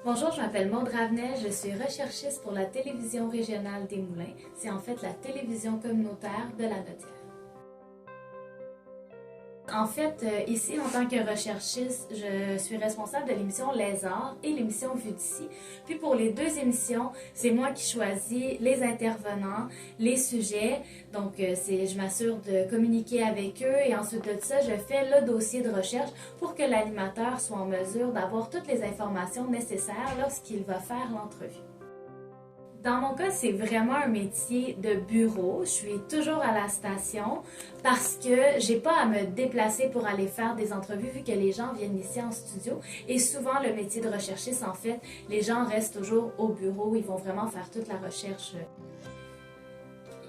Bonjour, je m'appelle Maude Ravenel, je suis recherchiste pour la télévision régionale des Moulins. C'est en fait la télévision communautaire de la Notière. En fait, ici, en tant que recherchiste, je suis responsable de l'émission Les Arts et l'émission Vue d'ici. Puis pour les deux émissions, c'est moi qui choisis les intervenants, les sujets. Donc, je m'assure de communiquer avec eux et ensuite de ça, je fais le dossier de recherche pour que l'animateur soit en mesure d'avoir toutes les informations nécessaires lorsqu'il va faire l'entrevue. Dans mon cas, c'est vraiment un métier de bureau. Je suis toujours à la station parce que j'ai pas à me déplacer pour aller faire des entrevues vu que les gens viennent ici en studio. Et souvent, le métier de recherchiste, en fait, les gens restent toujours au bureau. Ils vont vraiment faire toute la recherche.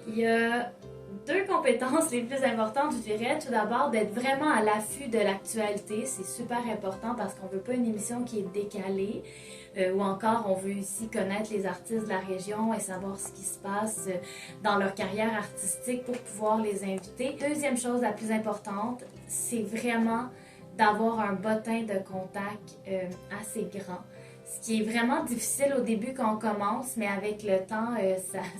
Il y a deux compétences les plus importantes, je dirais. Tout d'abord, d'être vraiment à l'affût de l'actualité. C'est super important parce qu'on veut pas une émission qui est décalée. Ou encore, on veut ici connaître les artistes de la région et savoir ce qui se passe dans leur carrière artistique pour pouvoir les inviter. Deuxième chose la plus importante, c'est vraiment d'avoir un bottin de contact assez grand. Ce qui est vraiment difficile au début quand on commence, mais avec le temps,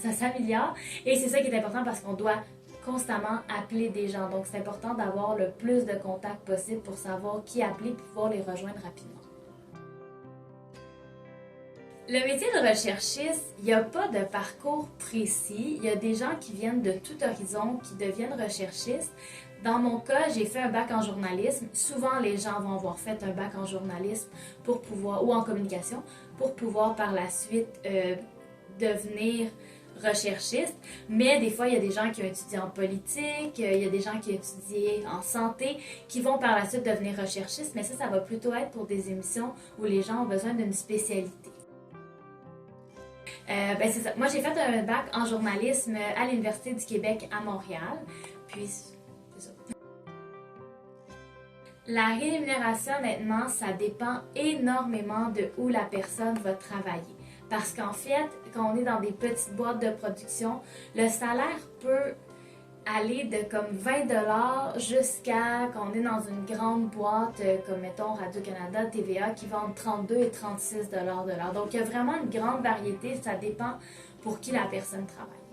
ça s'améliore. Et c'est ça qui est important parce qu'on doit constamment appeler des gens. Donc, c'est important d'avoir le plus de contacts possible pour savoir qui appeler et pouvoir les rejoindre rapidement. Le métier de recherchiste, il n'y a pas de parcours précis. Il y a des gens qui viennent de tout horizon qui deviennent recherchistes. Dans mon cas, j'ai fait un bac en journalisme. Souvent, les gens vont avoir fait un bac en journalisme pour pouvoir, ou en communication, pour pouvoir par la suite devenir recherchiste. Mais des fois, il y a des gens qui ont étudié en politique, il y a des gens qui ont étudié en santé, qui vont par la suite devenir recherchistes. Mais ça va plutôt être pour des émissions où les gens ont besoin d'une spécialité. C'est ça. Moi, j'ai fait un bac en journalisme à l'Université du Québec à Montréal. Puis, c'est ça. La rémunération, honnêtement, ça dépend énormément de où la personne va travailler. Parce qu'en fait, quand on est dans des petites boîtes de production, le salaire peut aller de comme 20$ jusqu'à quand on est dans une grande boîte comme mettons Radio-Canada, TVA qui vendent 32 et 36$ de l'heure. Donc il y a vraiment une grande variété, ça dépend pour qui la personne travaille.